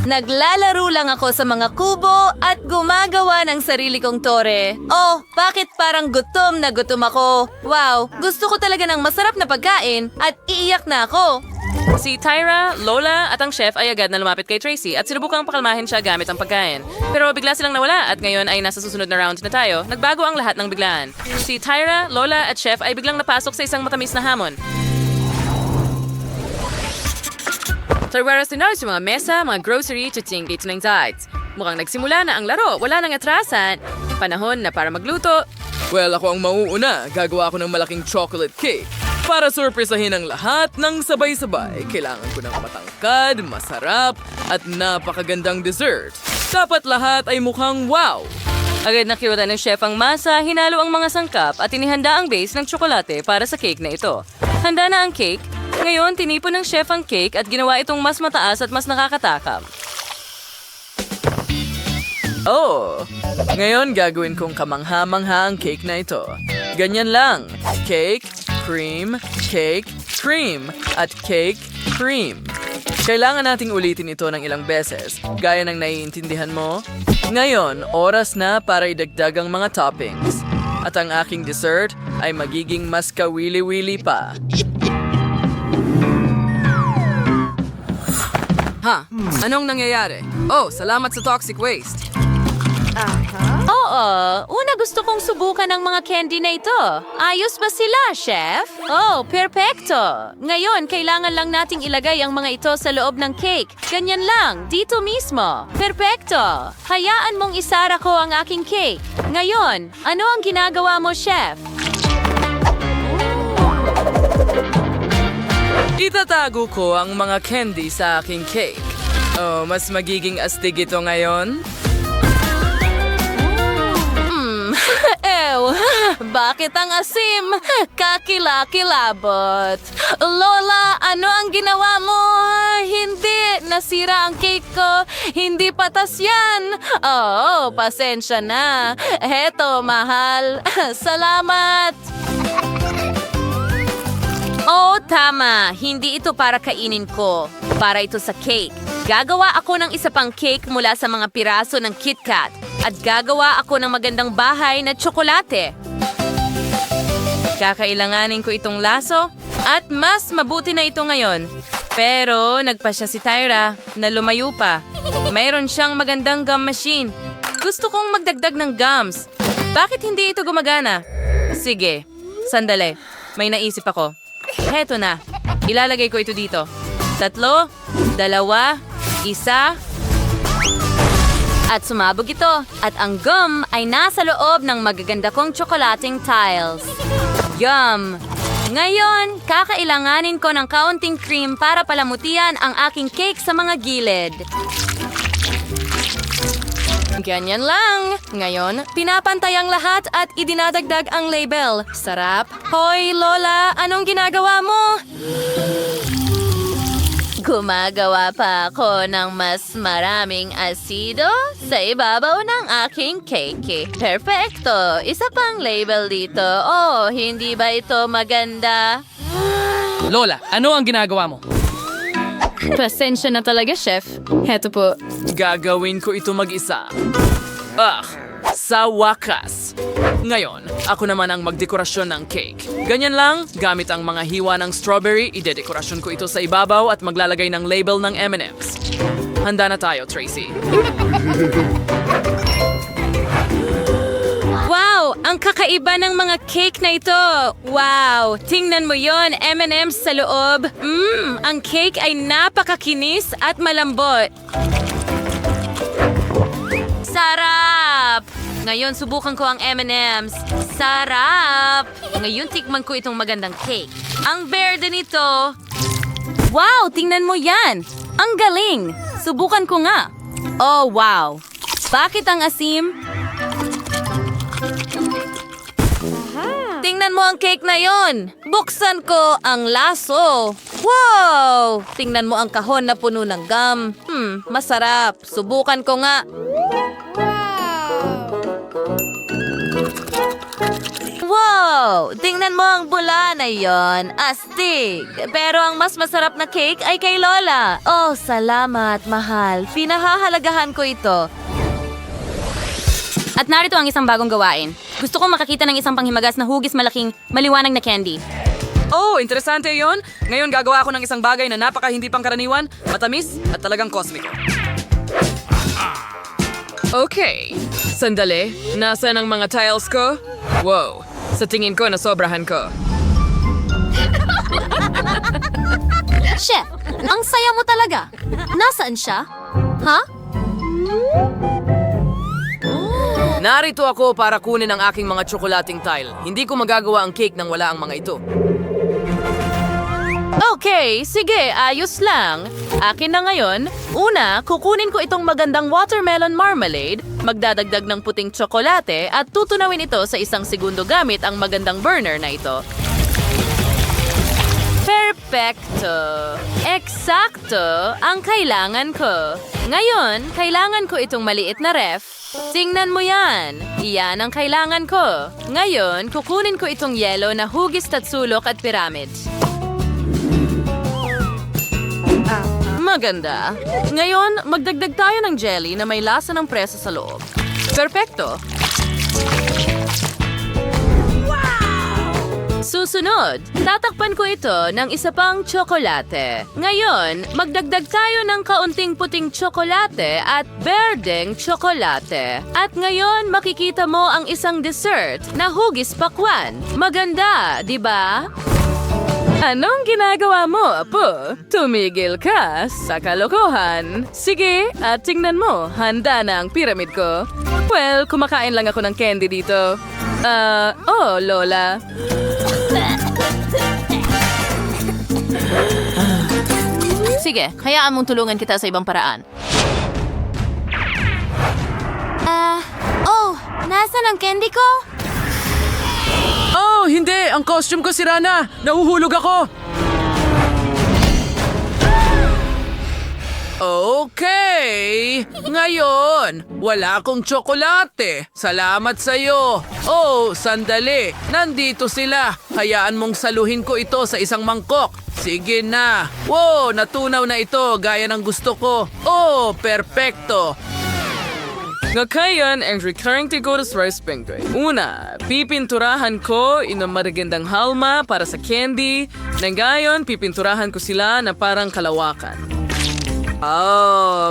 Naglalaro lang ako sa mga kubo at gumagawa ng sarili kong tore. Oh, bakit parang gutom na gutom ako? Wow, gusto ko talaga ng masarap na pagkain at iiyak na ako. Si Tyra, Lola at ang chef ay agad na lumapit kay Tracy at sinubukang pakalmahin siya gamit ang pagkain. Pero bigla silang nawala at ngayon ay nasa susunod na round na tayo. Nagbago ang lahat ng biglaan. Si Tyra, Lola at chef ay biglang napasok sa isang matamis na hamon. Tarwaras din sa mga mesa, mga grocery, chuching dito ng sides. Mukhang nagsimula na ang laro, wala nang atrasan. Panahon na para magluto. Well, ako ang mauuna. Gagawa ako ng malaking chocolate cake. Para sorpresahin ang lahat ng sabay-sabay, kailangan ko ng matangkad, masarap, at napakagandang dessert. Dapat lahat ay mukhang wow! Agad na kinuha ng chef ang masa, hinalo ang mga sangkap at inihanda ang base ng tsokolate para sa cake na ito. Handa na ang cake. Ngayon, tinipon ng chef ang cake at ginawa itong mas mataas at mas nakakatakam. Oh, ngayon gagawin kong kamangha-mangha ang cake na ito. Ganyan lang. Cake, cream, at cake, cream. Kailangan nating ulitin ito ng ilang beses, gaya ng naiintindihan mo. Ngayon, oras na para idagdag ang mga toppings. At ang aking dessert ay magiging mas kawili-wili pa. Anong nangyayari? Oh, salamat sa toxic waste. Oo, una gusto kong subukan ang mga candy na ito. Ayos ba sila, chef? Oh, perpekto. Ngayon, kailangan lang nating ilagay ang mga ito sa loob ng cake. Ganyan lang, dito mismo. Perpekto. Hayaan mong isara ko ang aking cake. Ngayon, ano ang ginagawa mo, chef? Itatago ko ang mga candy sa aking cake. Oh, mas magiging astig ito ngayon? Ew, bakit ang asim? Kakilakilabot. Lola, ano ang ginawa mo? Hindi, nasira ang cake ko. Hindi patas yan. Oo, pasensya na. Heto, mahal. Salamat. Oh, tama. Hindi ito para kainin ko. Para ito sa cake. Gagawa ako ng isa pang cake mula sa mga piraso ng KitKat. At gagawa ako ng magandang bahay na tsokolate. Kakailanganin ko itong laso. At mas mabuti na ito ngayon. Pero nagpa siya si Tyra na lumayo pa. Mayroon siyang magandang gum machine. Gusto kong magdagdag ng gums. Bakit hindi ito gumagana? Sige, sandali. May naisip ako. Heto na. Ilalagay ko ito dito. 3, 2, 1. At sumabog ito. At ang gum ay nasa loob ng magaganda kong tsokolating tiles. Yum! Ngayon, kakailanganin ko ng kaunting cream para palamutian ang aking cake sa mga gilid. Ganyan lang. Ngayon, pinapantay ang lahat at idinadagdag ang label. Sarap. Hoy, Lola, anong ginagawa mo? Gumagawa pa ako ng mas maraming asido sa ibabaw ng aking cake. Perfecto! Isa pang label dito. Oh, hindi ba ito maganda? Lola, ano ang ginagawa mo? Pasensya na talaga, chef. Heto po. Gagawin ko ito mag-isa. Sa wakas. Ngayon, ako naman ang magdekorasyon ng cake. Ganyan lang, gamit ang mga hiwa ng strawberry, idedekorasyon ko ito sa ibabaw at maglalagay ng label ng M&M's. Handa na tayo, Tracy. Wow! Ang kakaiba ng mga cake na ito! Wow! Tingnan mo yon, M&M's sa loob. Ang cake ay napakakinis at malambot. Sarap! Ngayon, subukan ko ang M&M's. Sarap! Ngayon, tikman ko itong magandang cake. Ang berde nito. Wow! Tingnan mo yan! Ang galing! Subukan ko nga. Oh, wow! Bakit ang asim? Tingnan mo ang cake na yon. Buksan ko ang laso. Wow! Tingnan mo ang kahon na puno ng gum. Masarap. Subukan ko nga. Wow! Tingnan mo ang bula na yon. Astig! Pero ang mas masarap na cake ay kay Lola. Oh, salamat, mahal. Pinahahalagahan ko ito. At narito ang isang bagong gawain. Gusto kong makakita ng isang panghimagas na hugis malaking, maliwanag na candy. Oh, interesante yon. Ngayon gagawa ako ng isang bagay na napaka hindi pangkaraniwan, matamis at talagang kosmiko. Okay, sandali. Nasaan ang mga tiles ko? Wow, sa tingin ko nasobrahan ko. Chef, ang saya mo talaga. Nasaan siya? Ha? Narito ako para kunin ang aking mga tsokolating tile. Hindi ko magagawa ang cake nang wala ang mga ito. Okay, sige, ayos lang. Akin na ngayon. Una, kukunin ko itong magandang watermelon marmalade, magdadagdag ng puting tsokolate at tutunawin ito sa isang segundo gamit ang magandang burner na ito. Perfecto! Eksakto ang kailangan ko. Ngayon, kailangan ko itong maliit na ref. Tingnan mo yan. Iyan ang kailangan ko. Ngayon, kukunin ko itong yelo na hugis tatsulok at pyramid. Maganda. Ngayon, magdagdag tayo ng jelly na may lasa ng presa sa loob. Perfecto. Susunod, tatakpan ko ito ng isa pang tsokolate. Ngayon, magdagdag tayo ng kaunting puting tsokolate at berdeng tsokolate. At ngayon, makikita mo ang isang dessert na hugis pakwan. Maganda, di ba? Anong ginagawa mo, Apo? Tumigil ka sa kalokohan. Sige, at tingnan mo, handa na ang pyramid ko. Well, kumakain lang ako ng candy dito. Lola. Sige, hayaan mong tulungan kita sa ibang paraan. Nasaan ang candy ko? Oh, hindi! Ang costume ko sira na! Nahuhulog ako! Okay! Ngayon, wala akong tsokolate. Salamat sa'yo. Oh, sandali. Nandito sila. Hayaan mong saluhin ko ito sa isang mangkok. Sige na. Wow, natunaw na ito gaya ng gusto ko. Oh, perfecto. Ngakayan ang recurring tigoros rice penguin. Una, pipinturahan ko ng maragandang halma para sa candy. Ngayon, pipinturahan ko sila na parang kalawakan.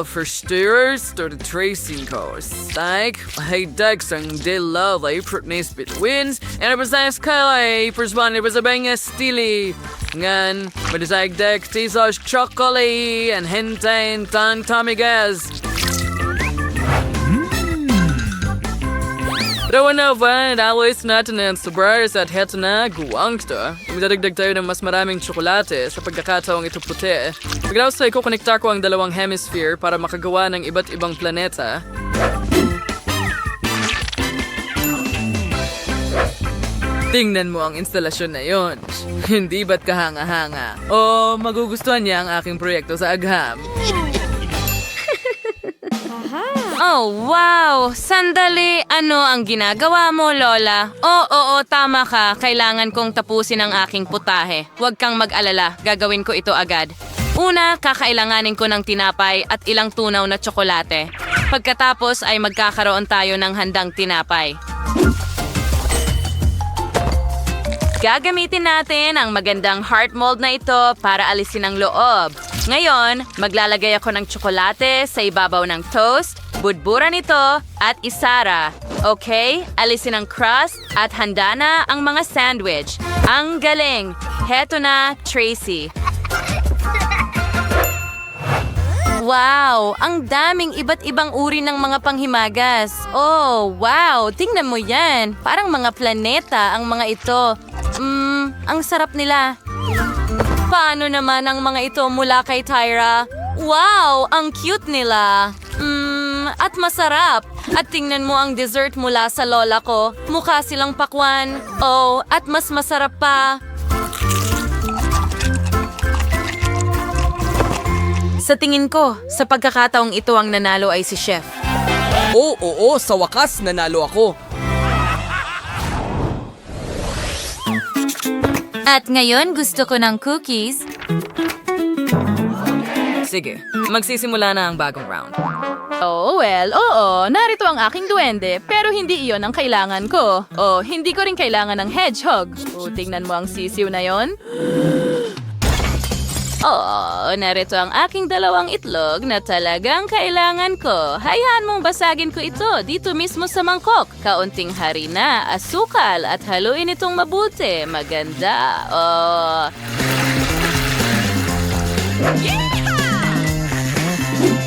Verstuurs door de tracing course. Like, hey Dex ang de love ay protnes betwins en er bezijs kalay perswan er bezabanga stili. Ngan, bedizag Dex tizos chocolate and hentain tan tamigas. Rawan always natin ang sobrars at heto na guwangsta. Magdadagdag tayo ng mas maraming tsokolate sa pagkakataong ito puti. Pagdaos ay kukonektar ko ang dalawang hemisphere para makagawa ng iba't ibang planeta. Tingnan mo ang instalasyon na yon. Hindi ba't kahanga-hanga? O magugustuhan niya ang aking proyekto sa agham? Oh, wow! Sandali, ano ang ginagawa mo, Lola? Oo, tama ka. Kailangan kong tapusin ang aking putahe. Huwag kang mag-alala. Gagawin ko ito agad. Una, kakailanganin ko ng tinapay at ilang tunaw na tsokolate. Pagkatapos ay magkakaroon tayo ng handang tinapay. Gagamitin natin ang magandang heart mold na ito para alisin ang loob. Ngayon, maglalagay ako ng tsokolate sa ibabaw ng toast, budburan ito at isara. Okay? Alisin ang crust at handa na ang mga sandwich. Ang galing! Heto na, Tracy. Wow! Ang daming iba't ibang uri ng mga panghimagas. Oh, wow! Tingnan mo yan. Parang mga planeta ang mga ito. Ang sarap nila. Paano naman ang mga ito mula kay Tyra? Wow! Ang cute nila. At masarap. At tingnan mo ang dessert mula sa lola ko. Mukha silang pakwan. Oh, at mas masarap pa. Sa tingin ko, sa pagkakataong ito ang nanalo ay si Chef. Oo, sa wakas nanalo ako. At ngayon gusto ko ng cookies. Sige, magsisimula na ang bagong round. Oh, well, oo. Narito ang aking duwende, pero hindi iyon ang kailangan ko. Oh, hindi ko rin kailangan ng hedgehog. Oh, tingnan mo ang sisiw na yon. Oh, narito ang aking dalawang itlog na talagang kailangan ko. Hayaan mong basagin ko ito dito mismo sa mangkok. Kaunting harina, asukal at haluin itong mabuti. Maganda. Oh.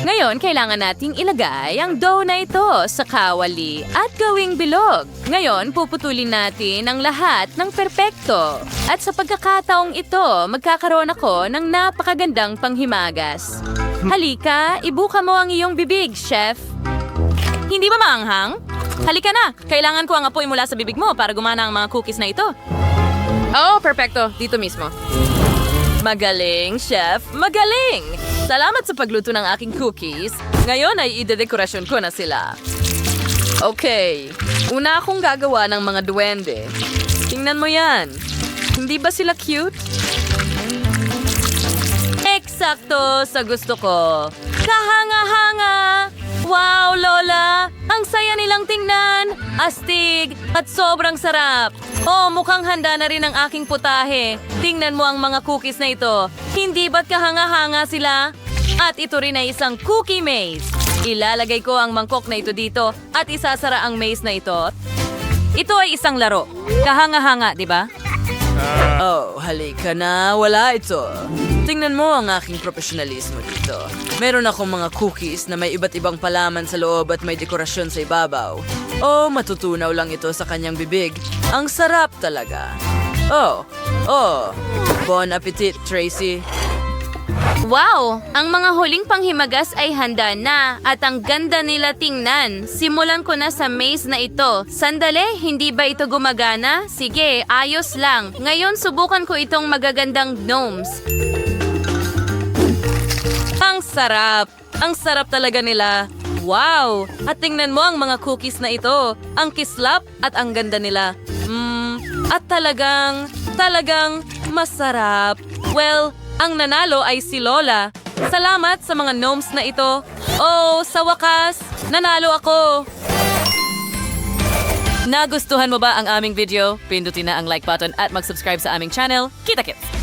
Ngayon, kailangan nating ilagay ang dough na ito sa kawali at gawing bilog. Ngayon, puputulin natin ang lahat ng perpekto. At sa pagkakataong ito, magkakaroon ako ng napakagandang panghimagas. Halika, ibuka mo ang iyong bibig, chef. Hindi ba maanghang? Halika na, kailangan ko ang apoy mula sa bibig mo para gumana ang mga cookies na ito. Oh, perpekto. Dito mismo. Magaling, chef. Magaling! Salamat sa pagluto ng aking cookies. Ngayon ay idedekorasyon ko na sila. Okay. Una akong gagawa ng mga duwende. Tingnan mo yan. Hindi ba sila cute? Eksakto sa gusto ko. Kahanga-hanga! Wow, Lola! Ang saya nilang tingnan! Astig at sobrang sarap! Oh, mukhang handa na rin ang aking putahe. Tingnan mo ang mga cookies na ito. Hindi ba't kahanga-hanga sila? At ito rin ay isang cookie maze. Ilalagay ko ang mangkok na ito dito at isasara ang maze na ito. Ito ay isang laro. Kahanga-hanga, di ba? Oh, halika na. Wala ito. Tingnan mo ang aking profesionalismo dito. Meron akong mga cookies na may iba't ibang palaman sa loob at may dekorasyon sa ibabaw. Oh, matutunaw lang ito sa kanyang bibig. Ang sarap talaga. Oh. Bon appetit, Tracy. Wow! Ang mga huling panghimagas ay handa na at ang ganda nila tingnan. Simulan ko na sa maze na ito. Sandali, hindi ba ito gumagana? Sige, ayos lang. Ngayon subukan ko itong magagandang gnomes. Ang sarap! Ang sarap talaga nila. Wow! At tingnan mo ang mga cookies na ito. Ang kislap at ang ganda nila. At talagang masarap. Well, ang nanalo ay si Lola. Salamat sa mga gnomes na ito. Oh, sa wakas, nanalo ako. Nagustuhan mo ba ang aming video? Pindutin na ang like button at mag-subscribe sa aming channel. Kita-kits!